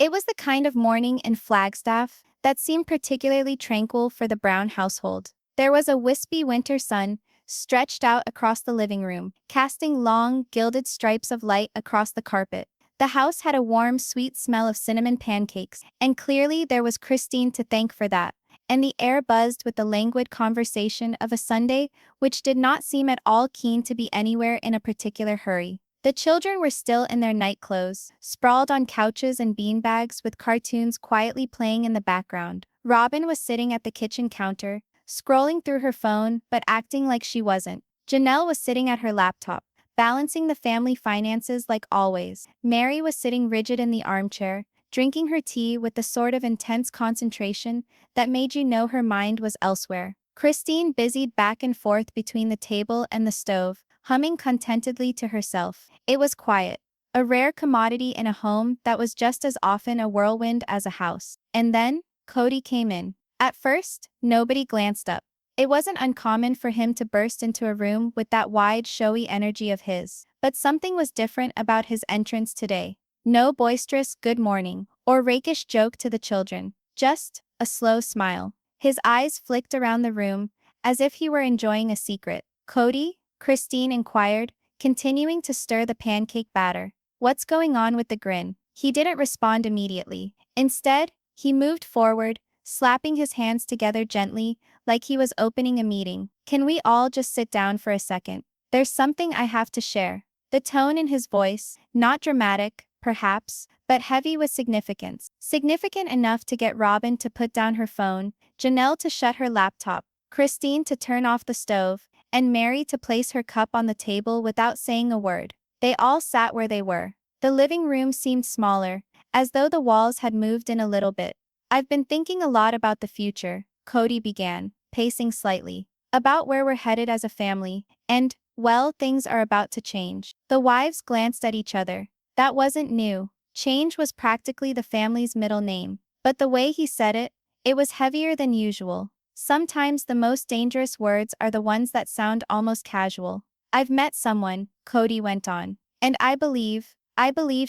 It was the kind of morning in Flagstaff that seemed particularly tranquil for the Brown household. There was a wispy winter sun stretched out across the living room, casting long, gilded stripes of light across the carpet. The house had a warm, sweet smell of cinnamon pancakes, and clearly there was Christine to thank for that. And the air buzzed with the languid conversation of a Sunday, which did not seem at all keen to be anywhere in a particular hurry. The children were still in their night clothes, sprawled on couches and beanbags with cartoons quietly playing in the background. Robyn was sitting at the kitchen counter, scrolling through her phone but acting like she wasn't. Janelle was sitting at her laptop, balancing the family finances like always. Meri was sitting rigid in the armchair, drinking her tea with the sort of intense concentration that made you know her mind was elsewhere. Christine busied back and forth between the table and the stove, humming contentedly to herself. It was quiet, a rare commodity in a home that was just as often a whirlwind as a house. And then, Kody came in. At first, nobody glanced up. It wasn't uncommon for him to burst into a room with that wide, showy energy of his. But something was different about his entrance today. No boisterous good morning or rakish joke to the children, just a slow smile. His eyes flicked around the room as if he were enjoying a secret. "Kody?" Christine inquired, continuing to stir the pancake batter. "What's going on with the grin?" He didn't respond immediately. Instead, he moved forward, slapping his hands together gently, like he was opening a meeting. "Can we all just sit down for a second? There's something I have to share." The tone in his voice, not dramatic, perhaps, but heavy with significance. Significant enough to get Robyn to put down her phone, Janelle to shut her laptop, Christine to turn off the stove, and Meri to place her cup on the table without saying a word. They all sat where they were. The living room seemed smaller, as though the walls had moved in a little bit. "I've been thinking a lot about the future," Kody began, pacing slightly. "About where we're headed as a family, and, well, things are about to change." The wives glanced at each other. That wasn't new. Change was practically the family's middle name. But the way he said it, it was heavier than usual. Sometimes the most dangerous words are the ones that sound almost casual. "I've met someone," Kody went on, "and I believe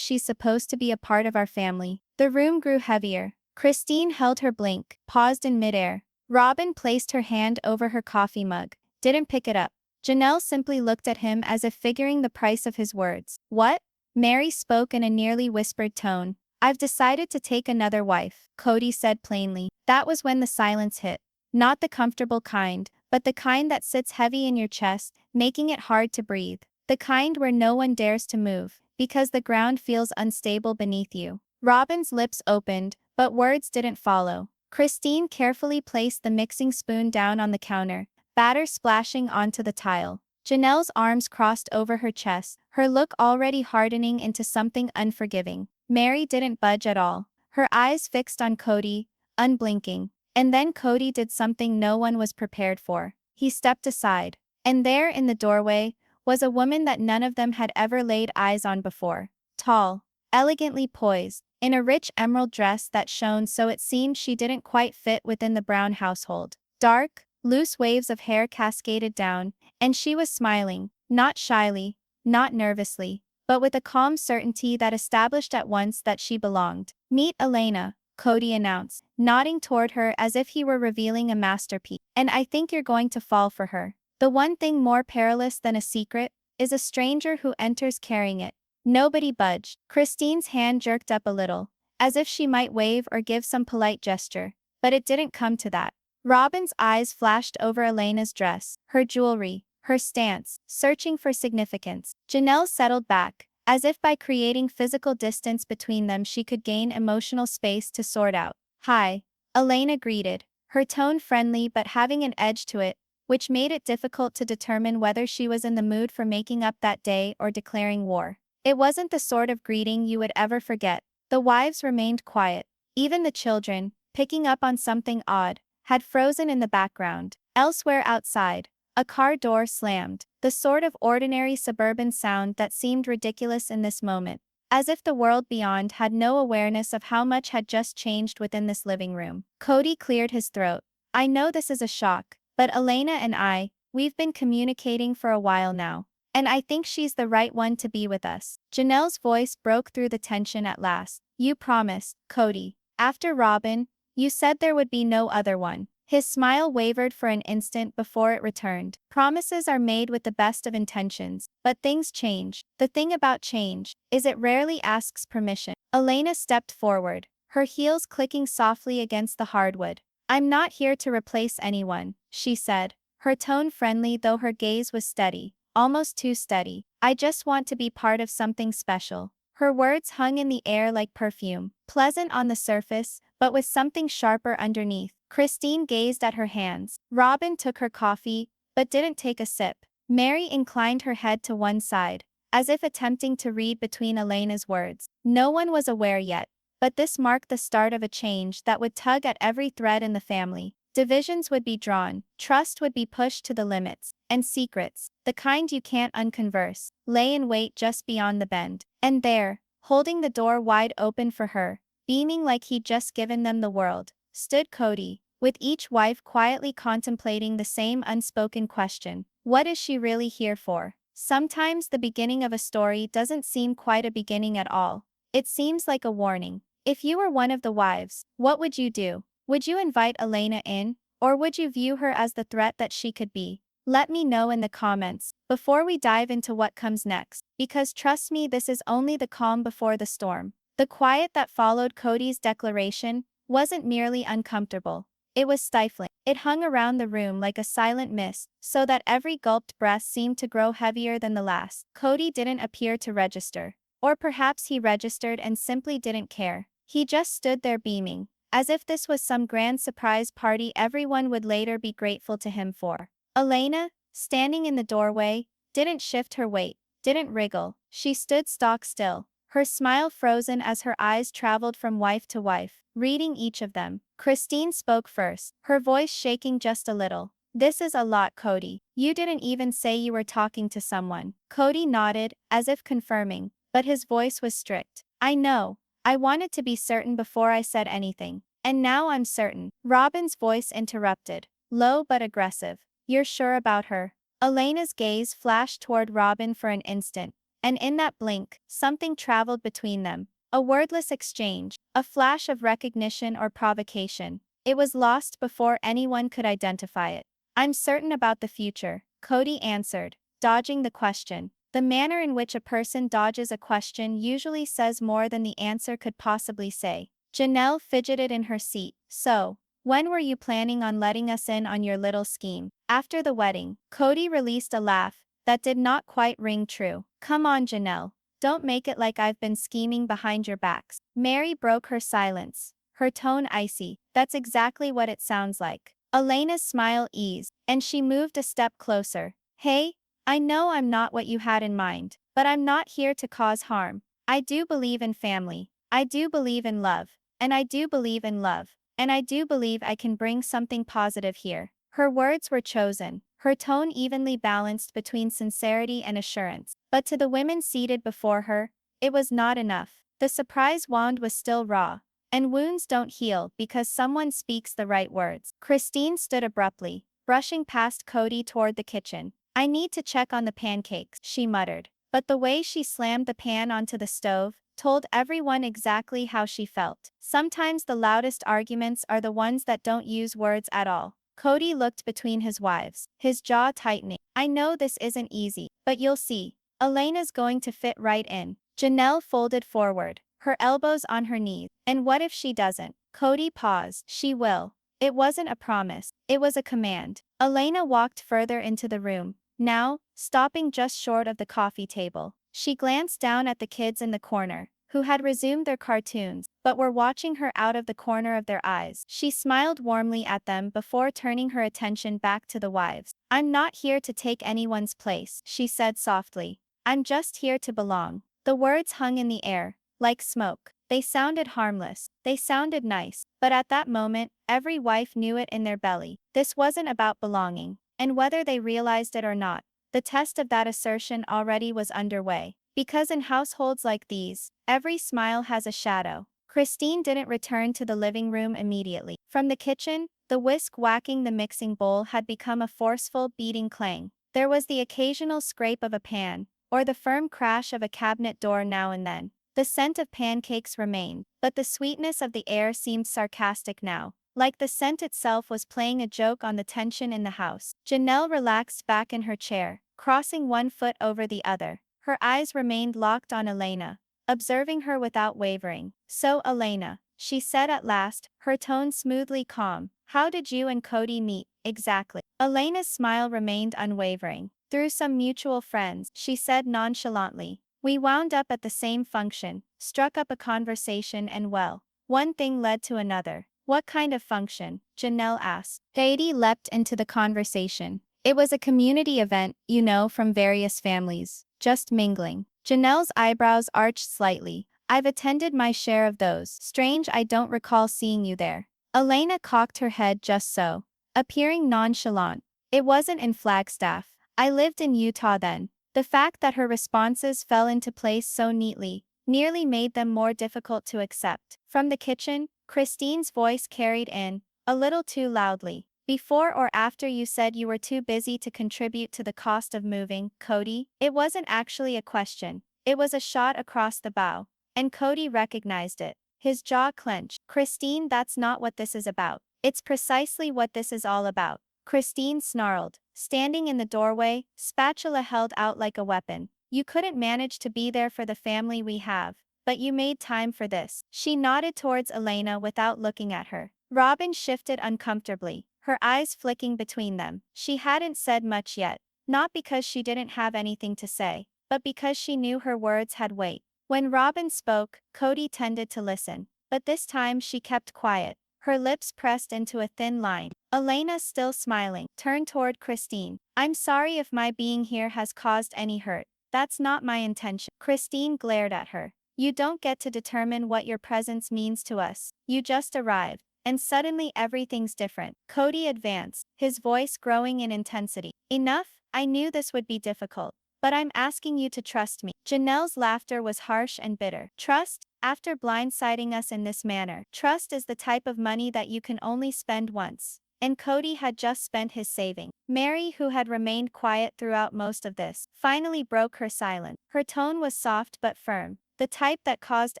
she's supposed to be a part of our family." The room grew heavier. Christine held her blink, paused in midair. Robyn placed her hand over her coffee mug, didn't pick it up. Janelle simply looked at him as if figuring the price of his words. "What?" Meri spoke in a nearly whispered tone. "I've decided to take another wife," Kody said plainly. That was when the silence hit. Not the comfortable kind, but the kind that sits heavy in your chest, making it hard to breathe. The kind where no one dares to move, because the ground feels unstable beneath you. Robyn's lips opened, but words didn't follow. Christine carefully placed the mixing spoon down on the counter, batter splashing onto the tile. Janelle's arms crossed over her chest, her look already hardening into something unforgiving. Meri didn't budge at all, her eyes fixed on Kody, unblinking. And then Kody did something no one was prepared for. He stepped aside. And there in the doorway was a woman that none of them had ever laid eyes on before. Tall, elegantly poised, in a rich emerald dress that shone so it seemed she didn't quite fit within the Brown household. Dark, loose waves of hair cascaded down, and she was smiling, not shyly, not nervously, but with a calm certainty that established at once that she belonged. "Meet Elena," Kody announced, nodding toward her as if he were revealing a masterpiece. "And I think you're going to fall for her. The one thing more perilous than a secret is a stranger who enters carrying it." Nobody budged. Christine's hand jerked up a little, as if she might wave or give some polite gesture, but it didn't come to that. Robyn's eyes flashed over Elena's dress, her jewelry, her stance, searching for significance. Janelle settled back, as if by creating physical distance between them she could gain emotional space to sort out. "Hi," Elena greeted, her tone friendly but having an edge to it, which made it difficult to determine whether she was in the mood for making up that day or declaring war. It wasn't the sort of greeting you would ever forget. The wives remained quiet. Even the children, picking up on something odd, had frozen in the background. Elsewhere outside, a car door slammed, the sort of ordinary suburban sound that seemed ridiculous in this moment, as if the world beyond had no awareness of how much had just changed within this living room. Kody cleared his throat. "I know this is a shock, but Elena and we've been communicating for a while now. And I think she's the right one to be with us." Janelle's voice broke through the tension at last. You promised, Kody. After Robyn, you said there would be no other one. His smile wavered for an instant before it returned. Promises are made with the best of intentions, but things change. The thing about change is it rarely asks permission. Elena stepped forward, her heels clicking softly against the hardwood. I'm not here to replace anyone, she said, her tone friendly though her gaze was steady, almost too steady. I just want to be part of something special. Her words hung in the air like perfume, pleasant on the surface, but with something sharper underneath. Christine gazed at her hands. Robyn took her coffee, but didn't take a sip. Meri inclined her head to one side, as if attempting to read between Elena's words. No one was aware yet, but this marked the start of a change that would tug at every thread in the family. Divisions would be drawn, trust would be pushed to the limits, and secrets, the kind you can't unconverse, lay in wait just beyond the bend. And there, holding the door wide open for her, beaming like he'd just given them the world, stood Kody, with each wife quietly contemplating the same unspoken question. What is she really here for? Sometimes the beginning of a story doesn't seem quite a beginning at all. It seems like a warning. If you were one of the wives, what would you do? Would you invite Elena in, or would you view her as the threat that she could be? Let me know in the comments, before we dive into what comes next, because trust me, this is only the calm before the storm. The quiet that followed Kody's declaration wasn't merely uncomfortable, it was stifling. It hung around the room like a silent mist, so that every gulped breath seemed to grow heavier than the last. Kody didn't appear to register. Or perhaps he registered and simply didn't care. He just stood there beaming, as if this was some grand surprise party everyone would later be grateful to him for. Elena, standing in the doorway, didn't shift her weight, didn't wriggle. She stood stock still, her smile frozen as her eyes traveled from wife to wife, reading each of them. Christine spoke first, her voice shaking just a little. This is a lot, Kody. You didn't even say you were talking to someone. Kody nodded, as if confirming, but his voice was strict. I know. I wanted to be certain before I said anything. And now I'm certain. Robyn's voice interrupted, low but aggressive. You're sure about her? Elena's gaze flashed toward Robyn for an instant, and in that blink, something traveled between them. A wordless exchange, a flash of recognition or provocation. It was lost before anyone could identify it. I'm certain about the future, Kody answered, dodging the question. The manner in which a person dodges a question usually says more than the answer could possibly say. Janelle fidgeted in her seat. So, when were you planning on letting us in on your little scheme? After the wedding. Kody released a laugh that did not quite ring true. Come on, Janelle. Don't make it like I've been scheming behind your backs. Meri broke her silence, her tone icy. That's exactly what it sounds like. Elena's smile eased, and she moved a step closer. Hey, I know I'm not what you had in mind, but I'm not here to cause harm. I do believe in family. I do believe in love. And I do believe in love. And I do believe I can bring something positive here. Her words were chosen, her tone evenly balanced between sincerity and assurance. But to the women seated before her, it was not enough. The surprise wound was still raw. And wounds don't heal because someone speaks the right words. Christine stood abruptly, brushing past Kody toward the kitchen. I need to check on the pancakes, she muttered. But the way she slammed the pan onto the stove told everyone exactly how she felt. Sometimes the loudest arguments are the ones that don't use words at all. Kody looked between his wives, his jaw tightening. I know this isn't easy, but you'll see. Elena's going to fit right in. Janelle folded forward, her elbows on her knees. And what if she doesn't? Kody paused. She will. It wasn't a promise, it was a command. Elena walked further into the room. Now, stopping just short of the coffee table, she glanced down at the kids in the corner, who had resumed their cartoons, but were watching her out of the corner of their eyes. She smiled warmly at them before turning her attention back to the wives. I'm not here to take anyone's place, she said softly. I'm just here to belong. The words hung in the air, like smoke. They sounded harmless, they sounded nice, but at that moment, every wife knew it in their belly. This wasn't about belonging. And whether they realized it or not, the test of that assertion already was underway. Because in households like these, every smile has a shadow. Christine didn't return to the living room immediately. From the kitchen, the whisk whacking the mixing bowl had become a forceful, beating clang. There was the occasional scrape of a pan, or the firm crash of a cabinet door now and then. The scent of pancakes remained, but the sweetness of the air seemed sarcastic now. Like the scent itself was playing a joke on the tension in the house. Janelle relaxed back in her chair, crossing one foot over the other. Her eyes remained locked on Elena, observing her without wavering. "So, Elena," she said at last, her tone smoothly calm, "how did you and Kody meet, exactly?" Elena's smile remained unwavering. "Through some mutual friends," she said nonchalantly. "We wound up at the same function, struck up a conversation and well, one thing led to another." "What kind of function?" Janelle asked. Kody leapt into the conversation. "It was a community event, you know, from various families. Just mingling." Janelle's eyebrows arched slightly. "I've attended my share of those. Strange I don't recall seeing you there." Elena cocked her head just so, appearing nonchalant. "It wasn't in Flagstaff. I lived in Utah then." The fact that her responses fell into place so neatly nearly made them more difficult to accept. From the kitchen, Christine's voice carried in, a little too loudly. "Before or after you said you were too busy to contribute to the cost of moving, Kody?" It wasn't actually a question. It was a shot across the bow. And Kody recognized it. His jaw clenched. "Christine, that's not what this is about." "It's precisely what this is all about," Christine snarled, standing in the doorway, spatula held out like a weapon. "You couldn't manage to be there for the family we have, but you made time for this." She nodded towards Elena without looking at her. Robyn shifted uncomfortably, her eyes flicking between them. She hadn't said much yet, not because she didn't have anything to say, but because she knew her words had weight. When Robyn spoke, Kody tended to listen, but this time she kept quiet, her lips pressed into a thin line. Elena, still smiling, turned toward Christine. "I'm sorry if my being here has caused any hurt. That's not my intention." Christine glared at her. "You don't get to determine what your presence means to us. You just arrived, and suddenly everything's different." Kody advanced, his voice growing in intensity. "Enough, I knew this would be difficult. But I'm asking you to trust me." Janelle's laughter was harsh and bitter. "Trust? After blindsiding us in this manner? Trust is the type of money that you can only spend once." And Kody had just spent his saving. Meri, who had remained quiet throughout most of this, finally broke her silence. Her tone was soft but firm, the type that caused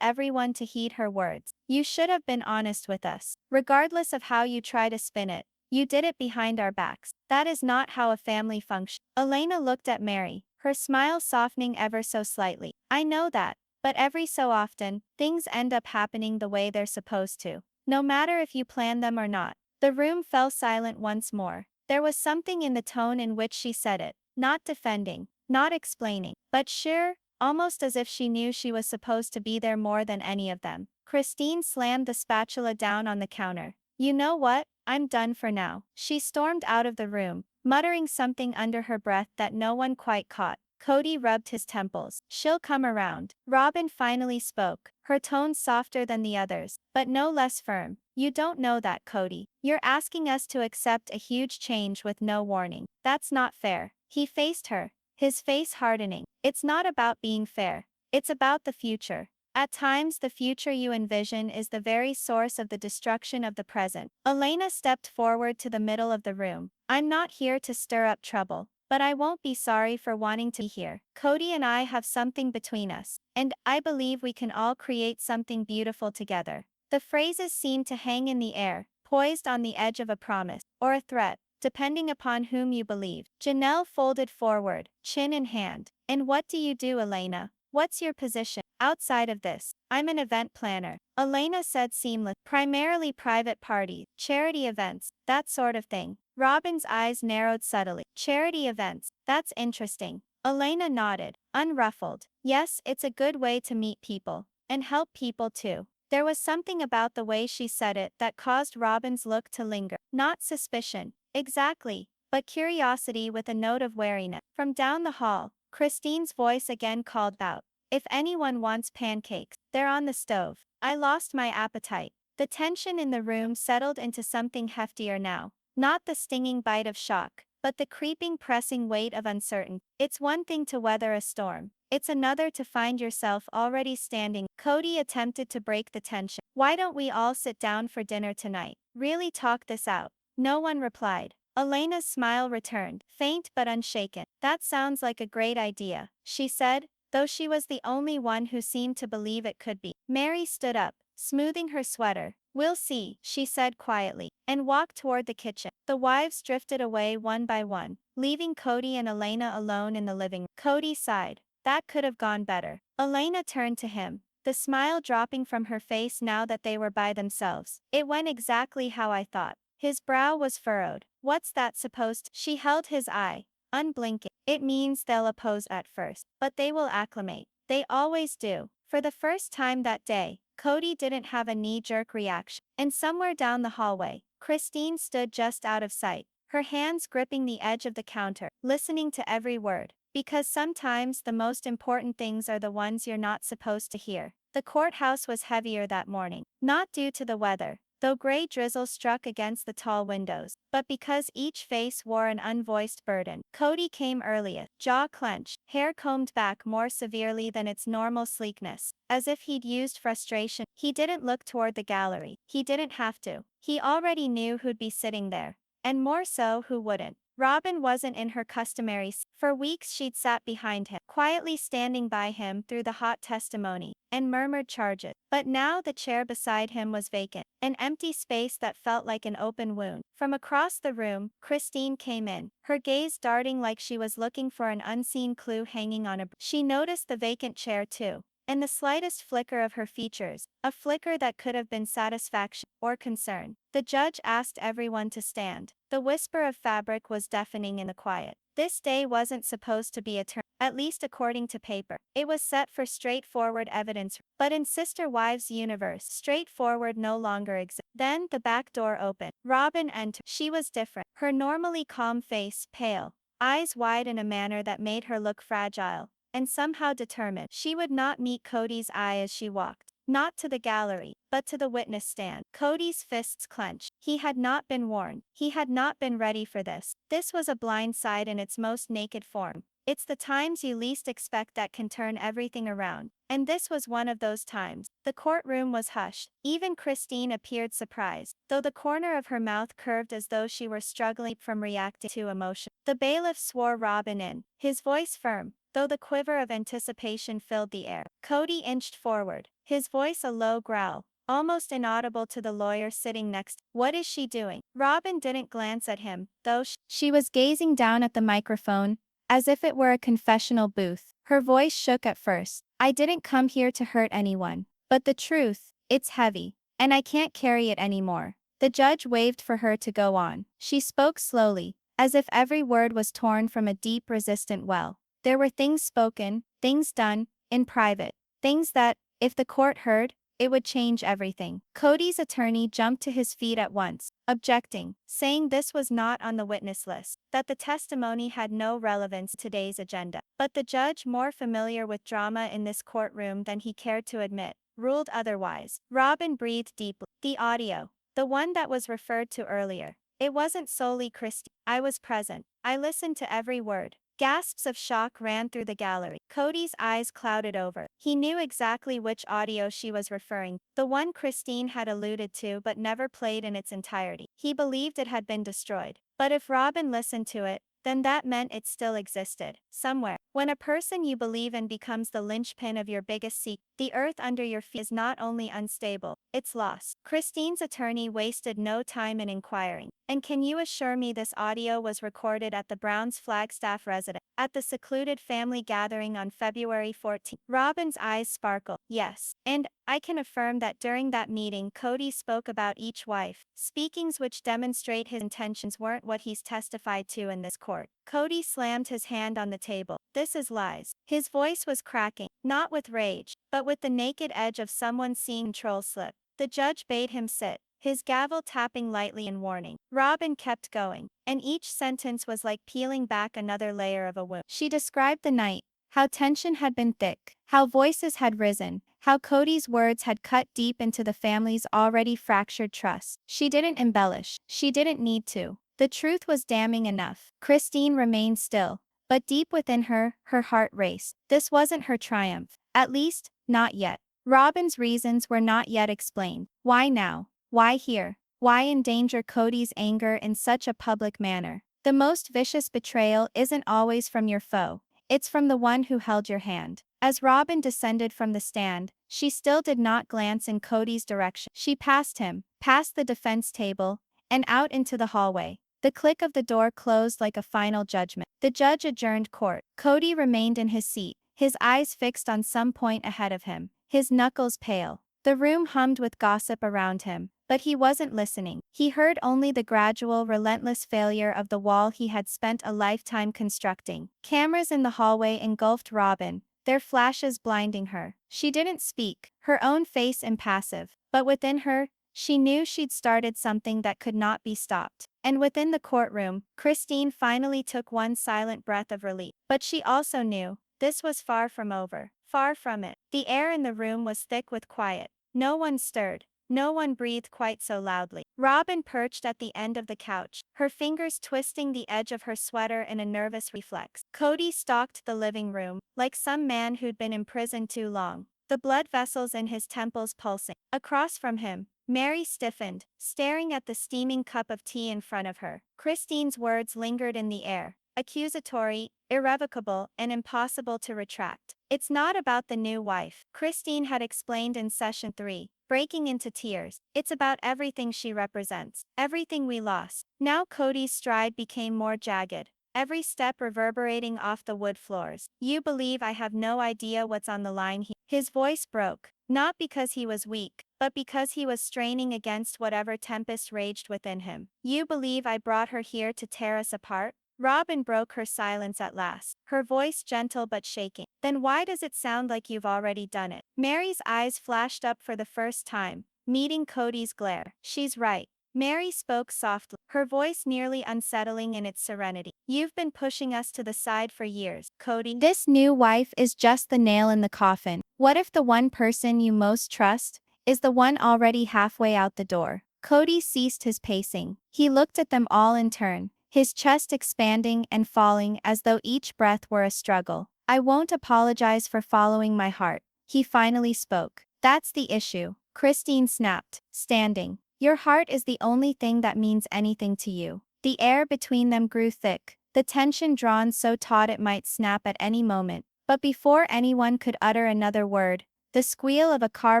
everyone to heed her words. "You should have been honest with us. Regardless of how you try to spin it, you did it behind our backs. That is not how a family functions." Elena looked at Meri, her smile softening ever so slightly. "I know that, but every so often, things end up happening the way they're supposed to. No matter if you plan them or not." The room fell silent once more. There was something in the tone in which she said it, not defending, not explaining, but sure, almost as if she knew she was supposed to be there more than any of them. Christine slammed the spatula down on the counter. "You know what? I'm done for now." She stormed out of the room, muttering something under her breath that no one quite caught. Kody rubbed his temples. "She'll come around." Robyn finally spoke, her tone softer than the others, but no less firm. "You don't know that, Kody. You're asking us to accept a huge change with no warning. That's not fair." He faced her, his face hardening. "It's not about being fair. It's about the future. At times the future you envision is the very source of the destruction of the present." Elena stepped forward to the middle of the room. "I'm not here to stir up trouble, but I won't be sorry for wanting to be here. Kody and I have something between us, and I believe we can all create something beautiful together." The phrases seemed to hang in the air, poised on the edge of a promise, or a threat, depending upon whom you believed. Janelle folded forward, chin in hand. "And what do you do, Elena? What's your position?" "Outside of this, I'm an event planner," Elena said seamless. "Primarily private parties, charity events, that sort of thing." Robyn's eyes narrowed subtly. "Charity events, that's interesting." Elena nodded, unruffled. "Yes, it's a good way to meet people, and help people too." There was something about the way she said it that caused Robyn's look to linger. Not suspicion, exactly, but curiosity with a note of wariness. From down the hall, Christine's voice again called out, "If anyone wants pancakes, they're on the stove." I lost my appetite. The tension in the room settled into something heftier now. Not the stinging bite of shock, but the creeping, pressing weight of uncertainty. It's one thing to weather a storm. It's another to find yourself already standing. Kody attempted to break the tension. "Why don't we all sit down for dinner tonight? Really talk this out?" No one replied. Elena's smile returned, faint but unshaken. "That sounds like a great idea," she said, though she was the only one who seemed to believe it could be. Meri stood up, smoothing her sweater. "We'll see," she said quietly, and walked toward the kitchen. The wives drifted away one by one, leaving Kody and Elena alone in the living room. Kody sighed. That could have gone better. Elena turned to him, the smile dropping from her face now that they were by themselves. "It went exactly how I thought." His brow was furrowed. "What's that supposed to?" She held his eye, unblinking. "It means they'll oppose at first, but they will acclimate. They always do." For the first time that day, Kody didn't have a knee-jerk reaction. And somewhere down the hallway, Christine stood just out of sight, her hands gripping the edge of the counter, listening to every word. Because sometimes the most important things are the ones you're not supposed to hear. The courthouse was heavier that morning, not due to the weather, though gray drizzle struck against the tall windows, but because each face wore an unvoiced burden. Kody came earliest, jaw clenched, hair combed back more severely than its normal sleekness, as if he'd used frustration. He didn't look toward the gallery. He didn't have to. He already knew who'd be sitting there. And more so, who wouldn't. Robyn wasn't in her customary seat. For weeks she'd sat behind him, quietly standing by him through the hot testimony, and murmured charges. But now the chair beside him was vacant, an empty space that felt like an open wound. From across the room, Christine came in, her gaze darting like she was looking for an unseen clue hanging on a branch. She noticed the vacant chair too, and the slightest flicker of her features, a flicker that could have been satisfaction or concern. The judge asked everyone to stand. The whisper of fabric was deafening in the quiet. This day wasn't supposed to be a turn, at least according to paper. It was set for straightforward evidence, but in Sister Wives' universe, straightforward no longer exists. Then the back door opened. Robyn entered. She was different. Her normally calm face pale, eyes wide in a manner that made her look fragile and somehow determined. She would not meet Kody's eye as she walked. Not to the gallery, but to the witness stand. Kody's fists clenched. He had not been warned. He had not been ready for this. This was a blind side in its most naked form. It's the times you least expect that can turn everything around. And this was one of those times. The courtroom was hushed. Even Christine appeared surprised, though the corner of her mouth curved as though she were struggling from reacting to emotion. The bailiff swore Robyn in, his voice firm, though the quiver of anticipation filled the air. Kody inched forward, his voice a low growl, almost inaudible to the lawyer sitting next. "What is she doing?" Robyn didn't glance at him, though she was gazing down at the microphone, as if it were a confessional booth. Her voice shook at first. "I didn't come here to hurt anyone. But the truth, it's heavy, and I can't carry it anymore." The judge waved for her to go on. She spoke slowly, as if every word was torn from a deep, resistant well. "There were things spoken, things done, in private, things that, if the court heard, it would change everything." Kody's attorney jumped to his feet at once, objecting, saying this was not on the witness list, that the testimony had no relevance to today's agenda. But the judge, more familiar with drama in this courtroom than he cared to admit, ruled otherwise. Robyn breathed deeply. "The audio, the one that was referred to earlier. It wasn't solely Christine. I was present. I listened to every word." Gasps of shock ran through the gallery. Kody's eyes clouded over. He knew exactly which audio she was referring to, the one Christine had alluded to but never played in its entirety. He believed it had been destroyed. But if Robyn listened to it, then that meant it still existed, somewhere. When a person you believe in becomes the linchpin of your biggest secret, the earth under your feet is not only unstable, it's lost. Christine's attorney wasted no time in inquiring. "And can you assure me this audio was recorded at the Browns' Flagstaff residence, at the secluded family gathering on February 14th? Robyn's eyes sparkled. "Yes. And I can affirm that during that meeting Kody spoke about each wife, speakings which demonstrate his intentions weren't what he's testified to in this court." Kody slammed his hand on the table. "This is lies." His voice was cracking, not with rage, but with the naked edge of someone seeing control slip. The judge bade him sit, his gavel tapping lightly in warning. Robyn kept going, and each sentence was like peeling back another layer of a wound. She described the night, how tension had been thick, how voices had risen, how Kody's words had cut deep into the family's already fractured trust. She didn't embellish. She didn't need to. The truth was damning enough. Christine remained still, but deep within her, her heart raced. This wasn't her triumph. At least, not yet. Robyn's reasons were not yet explained. Why now? Why here? Why endanger Kody's anger in such a public manner? The most vicious betrayal isn't always from your foe. It's from the one who held your hand. As Robyn descended from the stand, she still did not glance in Kody's direction. She passed him, past the defense table, and out into the hallway. The click of the door closed like a final judgment. The judge adjourned court. Kody remained in his seat, his eyes fixed on some point ahead of him, his knuckles pale. The room hummed with gossip around him, but he wasn't listening. He heard only the gradual, relentless failure of the wall he had spent a lifetime constructing. Cameras in the hallway engulfed Robyn, their flashes blinding her. She didn't speak, her own face impassive, but within her, she knew she'd started something that could not be stopped. And within the courtroom, Christine finally took one silent breath of relief. But she also knew, this was far from over. Far from it. The air in the room was thick with quiet. No one stirred. No one breathed quite so loudly. Robyn perched at the end of the couch, her fingers twisting the edge of her sweater in a nervous reflex. Kody stalked the living room, like some man who'd been imprisoned too long, the blood vessels in his temples pulsing. Across from him, Meri stiffened, staring at the steaming cup of tea in front of her. Christine's words lingered in the air, accusatory, irrevocable, and impossible to retract. It's not about the new wife, Christine had explained in session 3, breaking into tears. It's about everything she represents, everything we lost. Now Kody's stride became more jagged, every step reverberating off the wood floors. You believe I have no idea what's on the line here? His voice broke, not because he was weak, but because he was straining against whatever tempest raged within him. You believe I brought her here to tear us apart? Robyn broke her silence at last, her voice gentle but shaking. Then why does it sound like you've already done it? Meri's eyes flashed up for the first time, meeting Kody's glare. She's right. Meri spoke softly, her voice nearly unsettling in its serenity. You've been pushing us to the side for years, Kody. This new wife is just the nail in the coffin. What if the one person you most trust is the one already halfway out the door? Kody ceased his pacing. He looked at them all in turn, his chest expanding and falling as though each breath were a struggle. I won't apologize for following my heart, he finally spoke. That's the issue, Christine snapped, standing. Your heart is the only thing that means anything to you. The air between them grew thick, the tension drawn so taut it might snap at any moment. But before anyone could utter another word, the squeal of a car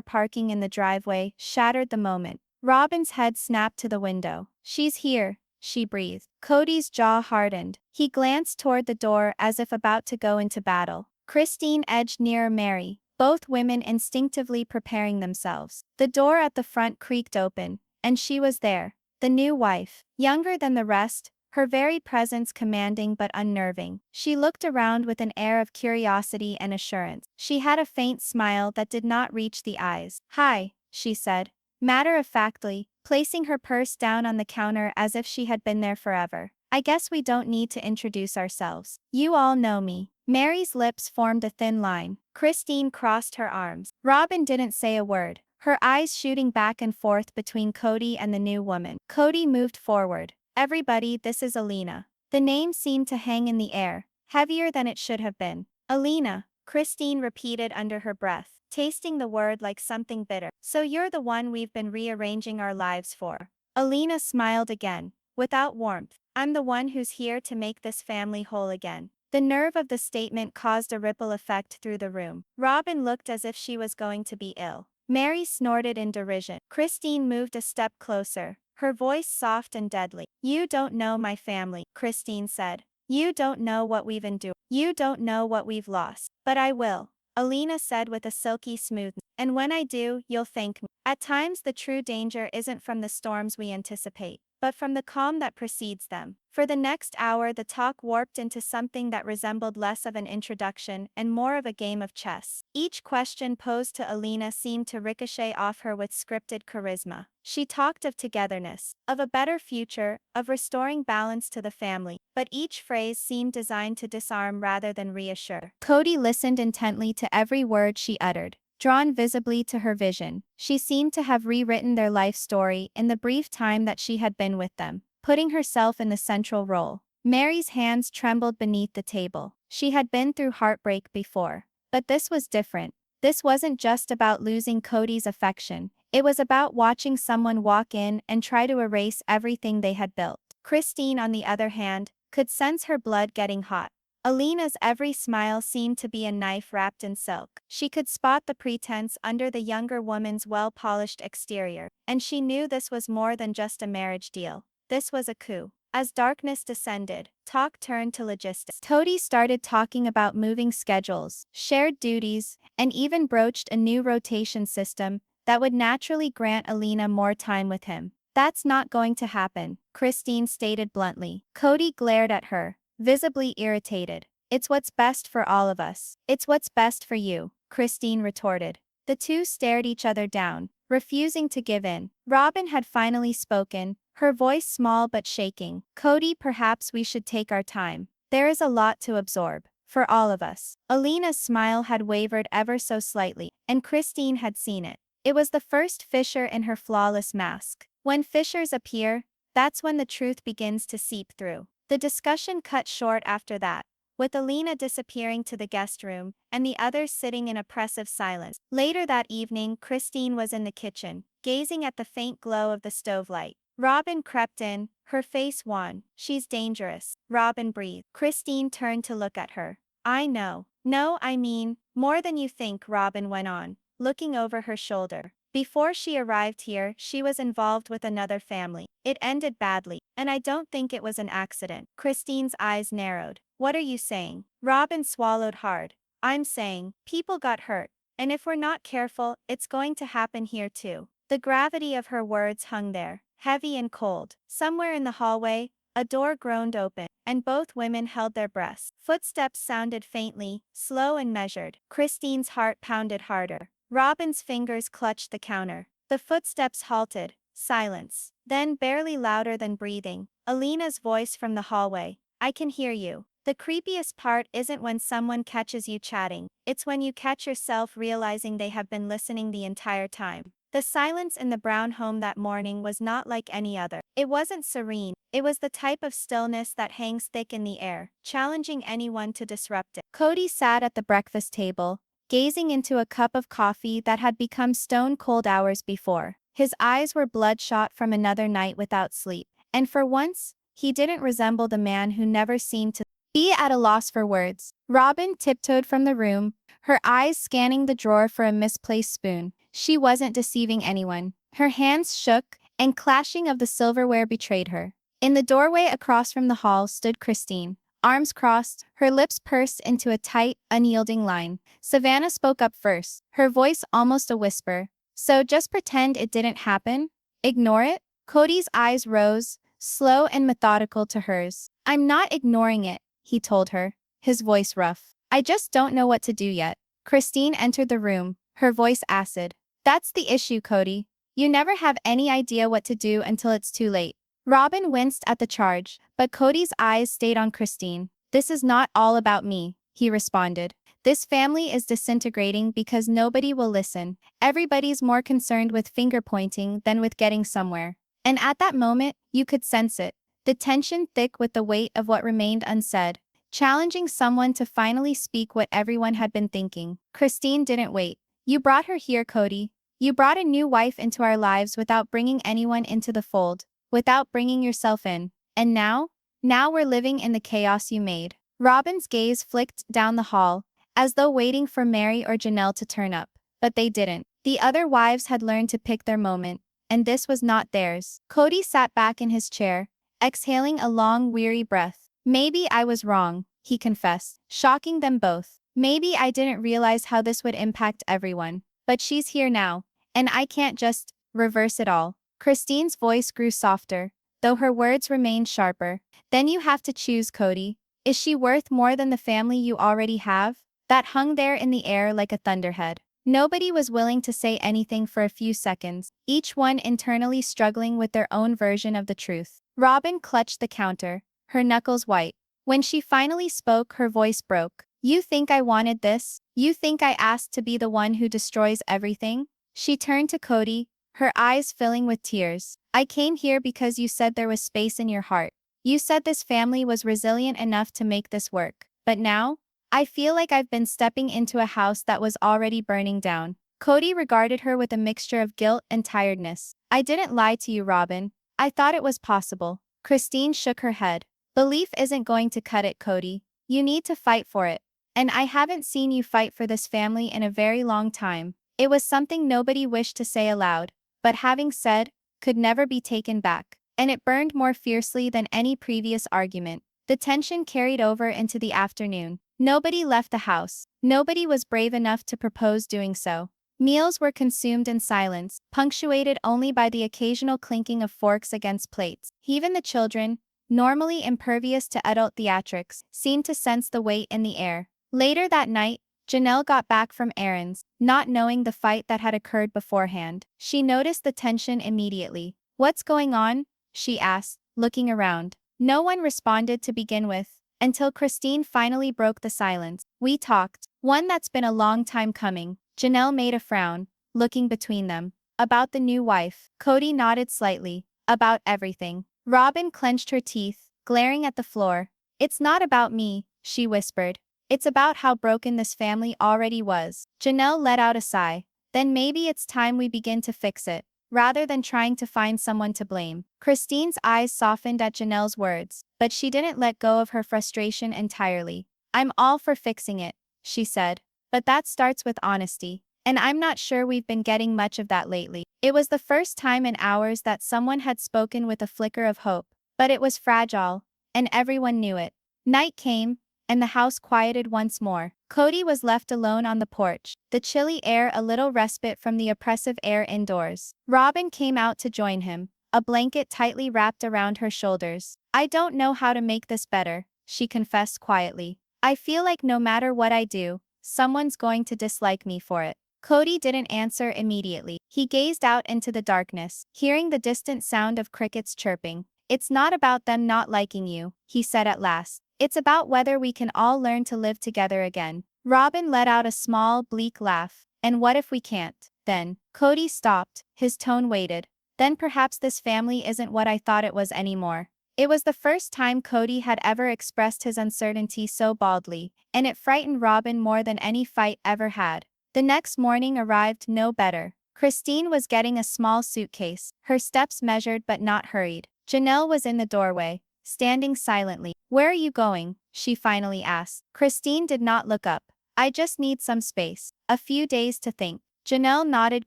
parking in the driveway shattered the moment. Robyn's head snapped to the window. She's here, she breathed. Kody's jaw hardened. He glanced toward the door as if about to go into battle. Christine edged nearer Meri, both women instinctively preparing themselves. The door at the front creaked open, and she was there, the new wife, younger than the rest, her very presence commanding but unnerving. She looked around with an air of curiosity and assurance. She had a faint smile that did not reach the eyes. Hi, she said, matter-of-factly, placing her purse down on the counter as if she had been there forever. I guess we don't need to introduce ourselves. You all know me. Meri's lips formed a thin line. Christine crossed her arms. Robyn didn't say a word, her eyes shooting back and forth between Kody and the new woman. Kody moved forward. Everybody, this is Alina. The name seemed to hang in the air, heavier than it should have been. Alina, Christine repeated under her breath, tasting the word like something bitter. So you're the one we've been rearranging our lives for. Alina smiled again, without warmth. I'm the one who's here to make this family whole again. The nerve of the statement caused a ripple effect through the room. Robyn looked as if she was going to be ill. Meri snorted in derision. Christine moved a step closer, her voice soft and deadly. You don't know my family, Christine said. You don't know what we've endured. You don't know what we've lost. But I will, Alina said with a silky smoothness. And when I do, you'll thank me. At times the true danger isn't from the storms we anticipate, but from the calm that precedes them. For the next hour the talk warped into something that resembled less of an introduction and more of a game of chess. Each question posed to Alina seemed to ricochet off her with scripted charisma. She talked of togetherness, of a better future, of restoring balance to the family, but each phrase seemed designed to disarm rather than reassure. Kody listened intently to every word she uttered, drawn visibly to her vision. She seemed to have rewritten their life story in the brief time that she had been with them, putting herself in the central role. Meri's hands trembled beneath the table. She had been through heartbreak before, but this was different. This wasn't just about losing Kody's affection, it was about watching someone walk in and try to erase everything they had built. Christine, on the other hand, could sense her blood getting hot. Alina's every smile seemed to be a knife wrapped in silk. She could spot the pretense under the younger woman's well-polished exterior, and she knew this was more than just a marriage deal. This was a coup. As darkness descended, talk turned to logistics. Kody started talking about moving schedules, shared duties, and even broached a new rotation system that would naturally grant Alina more time with him. That's not going to happen, Christine stated bluntly. Kody glared at her, visibly irritated. It's what's best for all of us. It's what's best for you, Christine retorted. The two stared each other down, refusing to give in. Robyn had finally spoken, her voice small but shaking. Kody, perhaps we should take our time. There is a lot to absorb. For all of us. Alina's smile had wavered ever so slightly, and Christine had seen it. It was the first fissure in her flawless mask. When fissures appear, that's when the truth begins to seep through. The discussion cut short after that, with Alina disappearing to the guest room and the others sitting in oppressive silence. Later that evening, Christine was in the kitchen, gazing at the faint glow of the stove light. Robyn crept in, her face wan. She's dangerous, Robyn breathed. Christine turned to look at her. I know. No, I mean, more than you think, Robyn went on, looking over her shoulder. Before she arrived here, she was involved with another family. It ended badly, and I don't think it was an accident. Christine's eyes narrowed. What are you saying? Robyn swallowed hard. I'm saying, people got hurt, and if we're not careful, it's going to happen here too. The gravity of her words hung there, heavy and cold. Somewhere in the hallway, a door groaned open, and both women held their breaths. Footsteps sounded faintly, slow and measured. Christine's heart pounded harder. Robyn's fingers clutched the counter. The footsteps halted. Silence. Then, barely louder than breathing, Alina's voice from the hallway. I can hear you. The creepiest part isn't when someone catches you chatting, it's when you catch yourself realizing they have been listening the entire time. The silence in the Brown home that morning was not like any other. It wasn't serene, it was the type of stillness that hangs thick in the air, challenging anyone to disrupt it. Kody sat at the breakfast table, gazing into a cup of coffee that had become stone cold hours before. His eyes were bloodshot from another night without sleep, and for once, he didn't resemble the man who never seemed to be at a loss for words. Robyn tiptoed from the room, her eyes scanning the drawer for a misplaced spoon. She wasn't deceiving anyone. Her hands shook, and clashing of the silverware betrayed her. In the doorway across from the hall stood Christine, arms crossed, her lips pursed into a tight, unyielding line. Savannah spoke up first, her voice almost a whisper. So just pretend it didn't happen? Ignore it? Kody's eyes rose, slow and methodical to hers. I'm not ignoring it, he told her, his voice rough. I just don't know what to do yet. Christine entered the room, her voice acid. That's the issue, Kody. You never have any idea what to do until it's too late. Robyn winced at the charge, but Kody's eyes stayed on Christine. This is not all about me, he responded. This family is disintegrating because nobody will listen. Everybody's more concerned with finger-pointing than with getting somewhere. And at that moment, you could sense it. The tension thick with the weight of what remained unsaid, challenging someone to finally speak what everyone had been thinking. Christine didn't wait. You brought her here, Kody. You brought a new wife into our lives without bringing anyone into the fold, without bringing yourself in. And now we're living in the chaos you made. Robyn's gaze flicked down the hall, as though waiting for Meri or Janelle to turn up. But they didn't. The other wives had learned to pick their moment, and this was not theirs. Kody sat back in his chair, exhaling a long, weary breath. Maybe I was wrong, he confessed, shocking them both. Maybe I didn't realize how this would impact everyone. But she's here now, and I can't just reverse it all. Christine's voice grew softer, though her words remained sharper. Then you have to choose, Kody. Is she worth more than the family you already have? That hung there in the air like a thunderhead. Nobody was willing to say anything for a few seconds, each one internally struggling with their own version of the truth. Robyn clutched the counter, her knuckles white. When she finally spoke, her voice broke. You think I wanted this? You think I asked to be the one who destroys everything? She turned to Kody, her eyes filling with tears. I came here because you said there was space in your heart. You said this family was resilient enough to make this work. But now, I feel like I've been stepping into a house that was already burning down. Kody regarded her with a mixture of guilt and tiredness. I didn't lie to you, Robyn. I thought it was possible. Christine shook her head. Belief isn't going to cut it, Kody. You need to fight for it. And I haven't seen you fight for this family in a very long time. It was something nobody wished to say aloud, but having said, could never be taken back. And it burned more fiercely than any previous argument. The tension carried over into the afternoon. Nobody left the house. Nobody was brave enough to propose doing so. Meals were consumed in silence, punctuated only by the occasional clinking of forks against plates. Even the children, normally impervious to adult theatrics, seemed to sense the weight in the air. Later that night, Janelle got back from errands, not knowing the fight that had occurred beforehand. She noticed the tension immediately. "What's going on?" she asked, looking around. No one responded to begin with, until Christine finally broke the silence. "We talked. One that's been a long time coming." Janelle made a frown, looking between them. "About the new wife." Kody nodded slightly. "About everything." Robyn clenched her teeth, glaring at the floor. "It's not about me," she whispered. "It's about how broken this family already was." Janelle let out a sigh. "Then maybe it's time we begin to fix it, rather than trying to find someone to blame." Christine's eyes softened at Janelle's words, but she didn't let go of her frustration entirely. "I'm all for fixing it," she said. "But that starts with honesty. And I'm not sure we've been getting much of that lately." It was the first time in hours that someone had spoken with a flicker of hope, but it was fragile, and everyone knew it. Night came, and the house quieted once more. Kody was left alone on the porch, the chilly air a little respite from the oppressive air indoors. Robyn came out to join him, a blanket tightly wrapped around her shoulders. "I don't know how to make this better," she confessed quietly. "I feel like no matter what I do, someone's going to dislike me for it." Kody didn't answer immediately. He gazed out into the darkness, hearing the distant sound of crickets chirping. "It's not about them not liking you," he said at last. "It's about whether we can all learn to live together again." Robyn let out a small, bleak laugh. "And what if we can't?" Then, Kody stopped, his tone weighted. "Then perhaps this family isn't what I thought it was anymore." It was the first time Kody had ever expressed his uncertainty so baldly, and it frightened Robyn more than any fight ever had. The next morning arrived no better. Christine was getting a small suitcase, her steps measured but not hurried. Janelle was in the doorway, standing silently. "Where are you going?" she finally asked. Christine did not look up. "I just need some space. A few days to think." Janelle nodded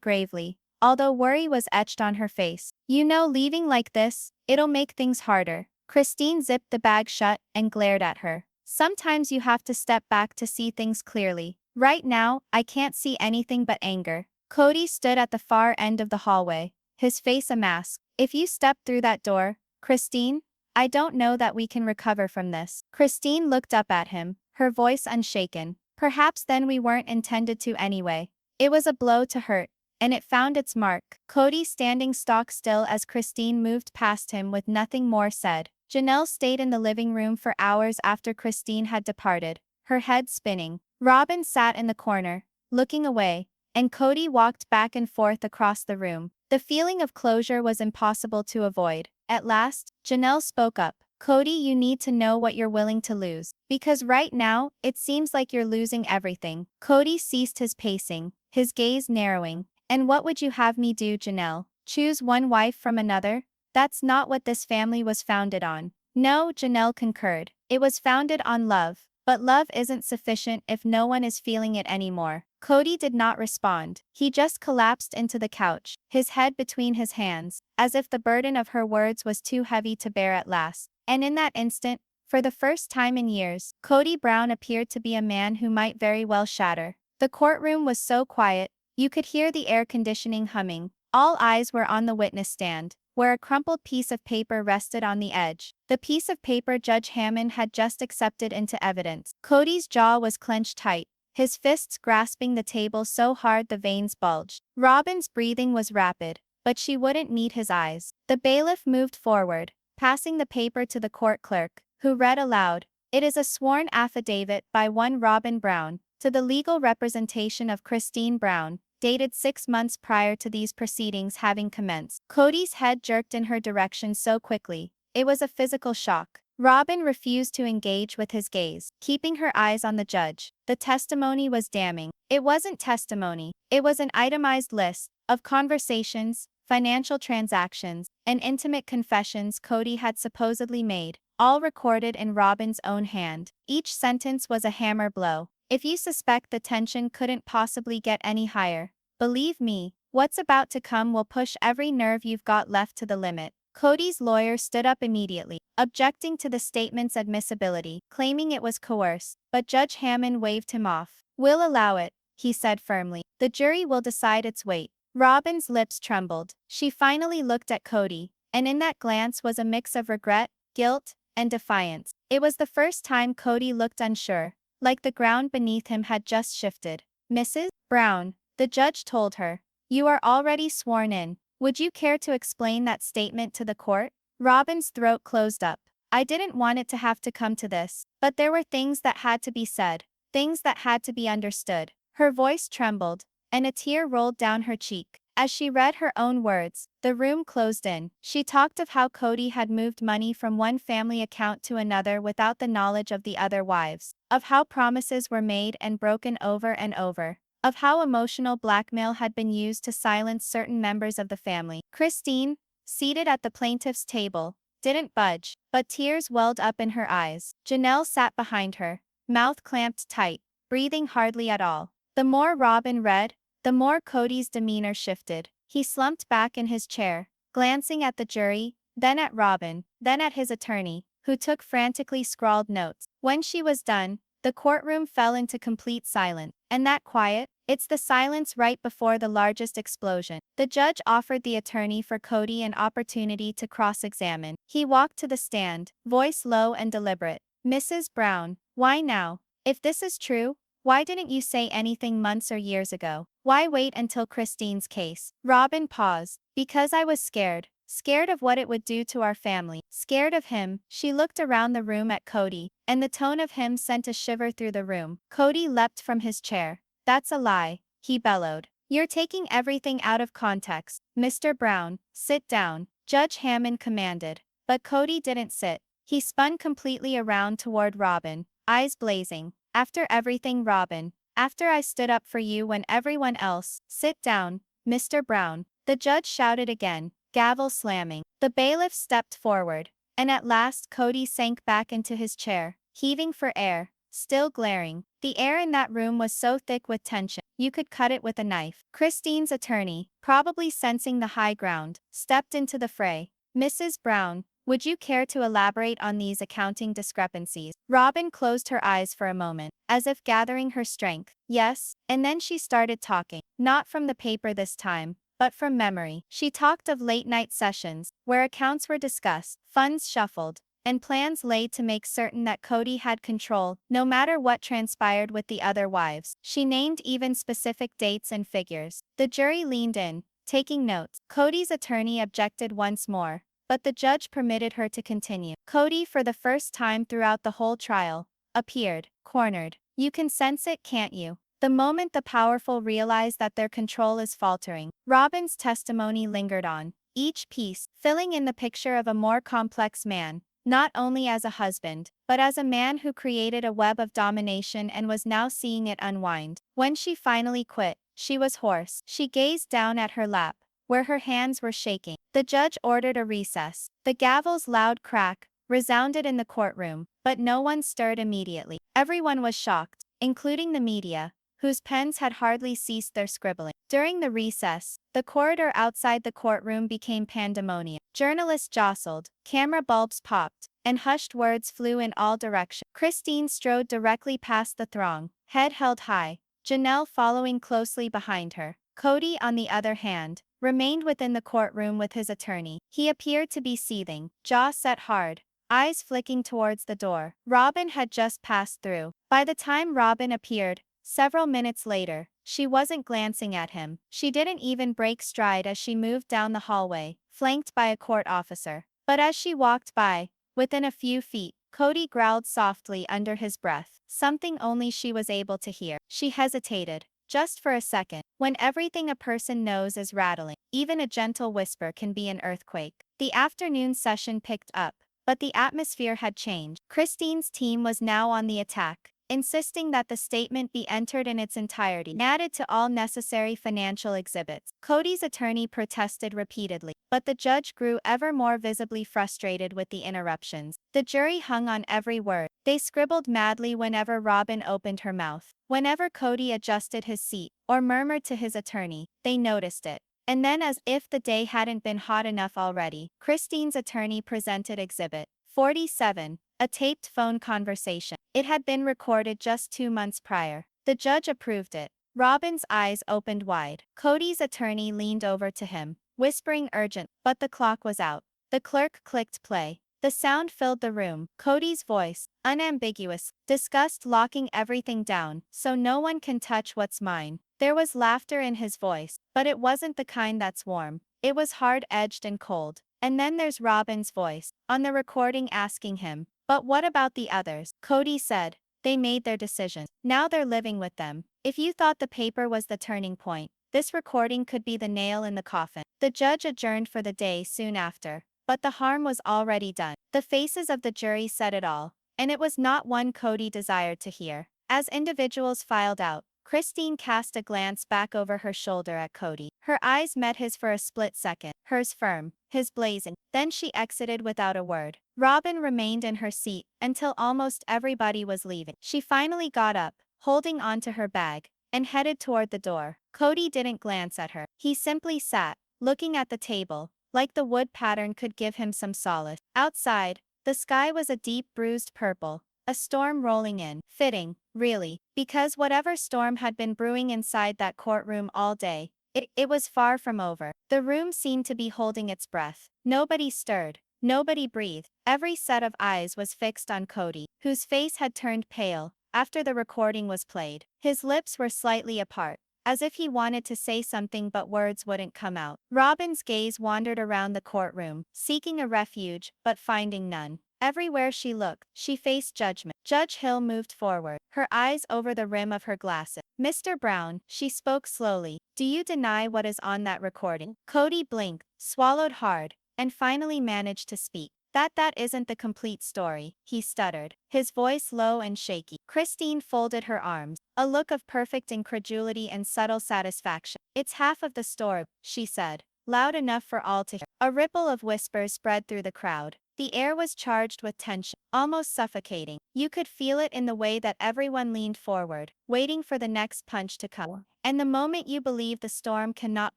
gravely, although worry was etched on her face. "You know, leaving like this, it'll make things harder." Christine zipped the bag shut and glared at her. "Sometimes you have to step back to see things clearly. Right now, I can't see anything but anger." Kody stood at the far end of the hallway, his face a mask. "If you step through that door, Christine, I don't know that we can recover from this." Christine looked up at him, her voice unshaken. "Perhaps then we weren't intended to anyway." It was a blow to hurt, and it found its mark. Kody standing stock still as Christine moved past him with nothing more said. Janelle stayed in the living room for hours after Christine had departed, her head spinning. Robyn sat in the corner, looking away, and Kody walked back and forth across the room. The feeling of closure was impossible to avoid. At last, Janelle spoke up. "Kody, you need to know what you're willing to lose. Because right now, it seems like you're losing everything." Kody ceased his pacing, his gaze narrowing. "And what would you have me do, Janelle? Choose one wife from another? That's not what this family was founded on." "No," Janelle concurred. "It was founded on love. But love isn't sufficient if no one is feeling it anymore." Kody did not respond. He just collapsed into the couch, his head between his hands, as if the burden of her words was too heavy to bear at last. And in that instant, for the first time in years, Kody Brown appeared to be a man who might very well shatter. The courtroom was so quiet, you could hear the air conditioning humming. All eyes were on the witness stand, where a crumpled piece of paper rested on the edge. The piece of paper Judge Hammond had just accepted into evidence. Kody's jaw was clenched tight, his fists grasping the table so hard the veins bulged. Robyn's breathing was rapid, but she wouldn't meet his eyes. The bailiff moved forward, passing the paper to the court clerk, who read aloud, "It is a sworn affidavit by one Robyn Brown, to the legal representation of Christine Brown, dated 6 months prior to these proceedings having commenced." Kody's head jerked in her direction so quickly, it was a physical shock. Robyn refused to engage with his gaze, keeping her eyes on the judge. The testimony was damning. It wasn't testimony, it was an itemized list of conversations, financial transactions, and intimate confessions Kody had supposedly made, all recorded in Robyn's own hand. Each sentence was a hammer blow. If you suspect the tension couldn't possibly get any higher, believe me, what's about to come will push every nerve you've got left to the limit. Kody's lawyer stood up immediately, objecting to the statement's admissibility, claiming it was coerced, but Judge Hammond waved him off. "We'll allow it," he said firmly. "The jury will decide its weight." Robyn's lips trembled. She finally looked at Kody, and in that glance was a mix of regret, guilt, and defiance. It was the first time Kody looked unsure, like the ground beneath him had just shifted. "Mrs. Brown," the judge told her, "you are already sworn in. Would you care to explain that statement to the court?" Robyn's throat closed up. "I didn't want it to have to come to this, but there were things that had to be said, things that had to be understood." Her voice trembled, and a tear rolled down her cheek. As she read her own words, the room closed in. She talked of how Kody had moved money from one family account to another without the knowledge of the other wives, of how promises were made and broken over and over, of how emotional blackmail had been used to silence certain members of the family. Christine, seated at the plaintiff's table, didn't budge, but tears welled up in her eyes. Janelle sat behind her, mouth clamped tight, breathing hardly at all. The more Robyn read, the more Kody's demeanor shifted. He slumped back in his chair, glancing at the jury, then at Robyn, then at his attorney, who took frantically scrawled notes. When she was done, the courtroom fell into complete silence. And that quiet, it's the silence right before the largest explosion. The judge offered the attorney for Kody an opportunity to cross-examine. He walked to the stand, voice low and deliberate. "Mrs. Brown, why now? If this is true, why didn't you say anything months or years ago? Why wait until Christine's case?" Robyn paused. "Because I was scared. Scared of what it would do to our family. Scared of him." She looked around the room at Kody, and the tone of him sent a shiver through the room. Kody leapt from his chair. "That's a lie," he bellowed. "You're taking everything out of context. Mr. Brown, sit down," Judge Hammond commanded. But Kody didn't sit. He spun completely around toward Robyn, eyes blazing. "After everything, Robyn, after I stood up for you when everyone else, sit down, Mr. Brown," the judge shouted again, gavel slamming. The bailiff stepped forward, and at last Kody sank back into his chair, heaving for air, still glaring. The air in that room was so thick with tension, you could cut it with a knife. Christine's attorney, probably sensing the high ground, stepped into the fray. "Mrs. Brown, would you care to elaborate on these accounting discrepancies?" Robyn closed her eyes for a moment, as if gathering her strength. "Yes," and then she started talking. Not from the paper this time, but from memory. She talked of late-night sessions, where accounts were discussed, funds shuffled, and plans laid to make certain that Kody had control, no matter what transpired with the other wives. She named even specific dates and figures. The jury leaned in, taking notes. Kody's attorney objected once more, but the judge permitted her to continue. Kody, for the first time throughout the whole trial, appeared, cornered. You can sense it, can't you? The moment the powerful realize that their control is faltering. Robyn's testimony lingered on, each piece filling in the picture of a more complex man, not only as a husband, but as a man who created a web of domination and was now seeing it unwind. When she finally quit, she was hoarse. She gazed down at her lap, where her hands were shaking. The judge ordered a recess. The gavel's loud crack resounded in the courtroom, but no one stirred immediately. Everyone was shocked, including the media, whose pens had hardly ceased their scribbling. During the recess, the corridor outside the courtroom became pandemonium. Journalists jostled, camera bulbs popped, and hushed words flew in all directions. Christine strode directly past the throng, head held high, Janelle following closely behind her. Kody, on the other hand, remained within the courtroom with his attorney. He appeared to be seething, jaw set hard, eyes flicking towards the door. Robyn had just passed through. By the time Robyn appeared, several minutes later, she wasn't glancing at him. She didn't even break stride as she moved down the hallway, flanked by a court officer. But as she walked by, within a few feet, Kody growled softly under his breath, something only she was able to hear. She hesitated, just for a second. When everything a person knows is rattling, even a gentle whisper can be an earthquake. The afternoon session picked up, but the atmosphere had changed. Christine's team was now on the attack. insisting that the statement be entered in its entirety and added to all necessary financial exhibits. Kody's attorney protested repeatedly, but the judge grew ever more visibly frustrated with the interruptions. The jury hung on every word. They scribbled madly whenever Robyn opened her mouth. Whenever Kody adjusted his seat or murmured to his attorney, they noticed it. And then, as if the day hadn't been hot enough already, Christine's attorney presented Exhibit 47, a taped phone conversation. It had been recorded just 2 months prior. The judge approved it. Robyn's eyes opened wide. Kody's attorney leaned over to him, whispering urgent, but the clock was out. The clerk clicked play. The sound filled the room. Kody's voice, unambiguous, disgust locking everything down, so no one can touch what's mine. There was laughter in his voice, but it wasn't the kind that's warm. It was hard-edged and cold. And then there's Robyn's voice, on the recording asking him, "But what about the others?" Kody said, "They made their decision. Now they're living with them. If you thought the paper was the turning point, this recording could be the nail in the coffin." The judge adjourned for the day soon after, but the harm was already done. The faces of the jury said it all, and it was not one Kody desired to hear. As individuals filed out, Christine cast a glance back over her shoulder at Kody. Her eyes met his for a split second, hers firm, his blazing. Then she exited without a word. Robyn remained in her seat until almost everybody was leaving. She finally got up, holding onto her bag, and headed toward the door. Kody didn't glance at her. He simply sat, looking at the table, like the wood pattern could give him some solace. Outside, the sky was a deep bruised purple, a storm rolling in. Fitting, really, because whatever storm had been brewing inside that courtroom all day, it was far from over. The room seemed to be holding its breath. Nobody stirred. Nobody breathed. Every set of eyes was fixed on Kody, whose face had turned pale after the recording was played. His lips were slightly apart, as if he wanted to say something but words wouldn't come out. Robyn's gaze wandered around the courtroom, seeking a refuge, but finding none. Everywhere she looked, she faced judgment. Judge Hill moved forward, her eyes over the rim of her glasses. "Mr. Brown," she spoke slowly, "do you deny what is on that recording?" Kody blinked, swallowed hard, and finally managed to speak. That isn't the complete story," he stuttered, his voice low and shaky. Christine folded her arms, a look of perfect incredulity and subtle satisfaction. "It's half of the story," she said, loud enough for all to hear. A ripple of whispers spread through the crowd. The air was charged with tension, almost suffocating. You could feel it in the way that everyone leaned forward, waiting for the next punch to come. And the moment you believe the storm cannot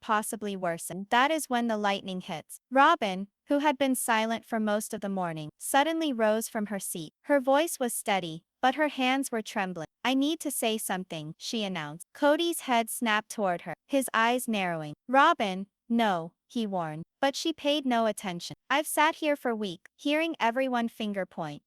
possibly worsen, that is when the lightning hits. Robyn, who had been silent for most of the morning, suddenly rose from her seat. Her voice was steady, but her hands were trembling. "I need to say something," she announced. Kody's head snapped toward her, his eyes narrowing. "Robyn, no," he warned. But she paid no attention. "I've sat here for weeks, hearing everyone finger point,"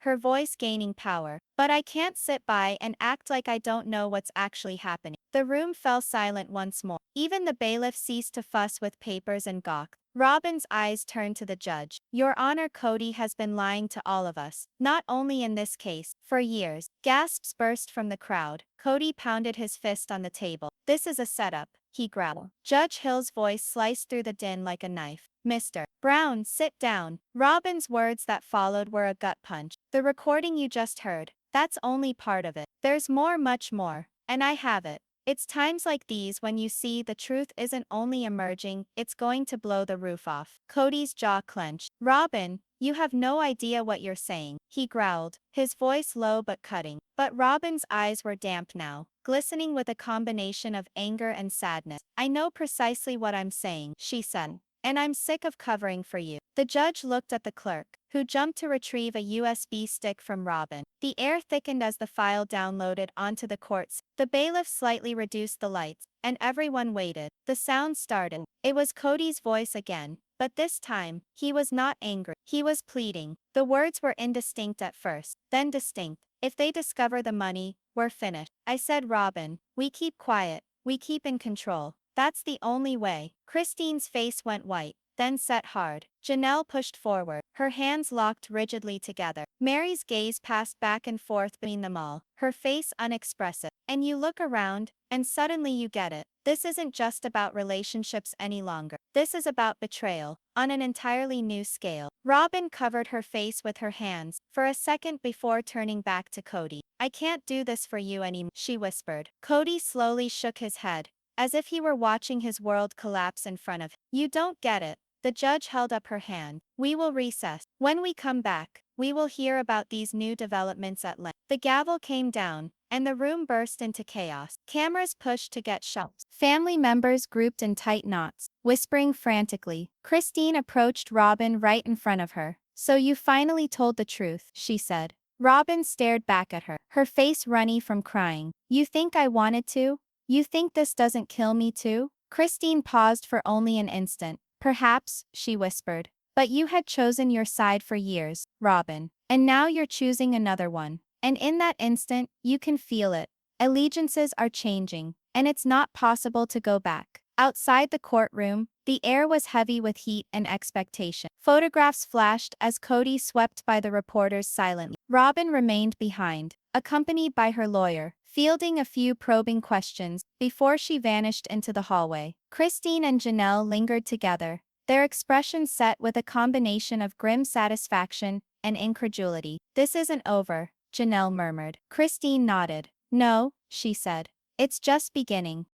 her voice gaining power. "But I can't sit by and act like I don't know what's actually happening." The room fell silent once more. Even the bailiff ceased to fuss with papers and gawk. Robyn's eyes turned to the judge. "Your Honor, Kody has been lying to all of us, not only in this case, for years." Gasps burst from the crowd. Kody pounded his fist on the table. "This is a setup," he growled. Judge Hill's voice sliced through the din like a knife. "Mr. Brown, sit down." Robyn's words that followed were a gut punch. "The recording you just heard, that's only part of it. There's more, much more, and I have it. It's times like these when you see the truth isn't only emerging, it's going to blow the roof off." Kody's jaw clenched. "Robyn, you have no idea what you're saying," he growled, his voice low but cutting. But Robyn's eyes were damp now, glistening with a combination of anger and sadness. "I know precisely what I'm saying," she said, "and I'm sick of covering for you." The judge looked at the clerk, who jumped to retrieve a USB stick from Robyn. The air thickened as the file downloaded onto the courts. The bailiff slightly reduced the lights, and everyone waited. The sound started. It was Kody's voice again, but this time, he was not angry. He was pleading. The words were indistinct at first, then distinct. "If they discover the money, we're finished. I said, Robyn, we keep quiet, we keep in control. That's the only way." Christine's face went white, then set hard. Janelle pushed forward, her hands locked rigidly together. Meri's gaze passed back and forth between them all, her face unexpressive. And you look around, and suddenly you get it. This isn't just about relationships any longer. This is about betrayal, on an entirely new scale. Robyn covered her face with her hands, for a second before turning back to Kody. I can't do this for you anymore, she whispered. Kody slowly shook his head, as if he were watching his world collapse in front of him. You don't get it. The judge held up her hand. We will recess. When we come back, we will hear about these new developments at length. The gavel came down, and the room burst into chaos. Cameras pushed to get shots. Family members grouped in tight knots, whispering frantically. Christine approached Robyn right in front of her. So you finally told the truth, she said. Robyn stared back at her, her face runny from crying. You think I wanted to? You think this doesn't kill me too? Christine paused for only an instant. Perhaps, she whispered. But you had chosen your side for years, Robyn. And now you're choosing another one. And in that instant, you can feel it. Allegiances are changing, and it's not possible to go back. Outside the courtroom, the air was heavy with heat and expectation. Photographs flashed as Kody swept by the reporters silently. Robyn remained behind, accompanied by her lawyer, fielding a few probing questions before she vanished into the hallway. Christine and Janelle lingered together, their expressions set with a combination of grim satisfaction and incredulity. This isn't over, Janelle murmured. Christine nodded. No, she said. It's just beginning.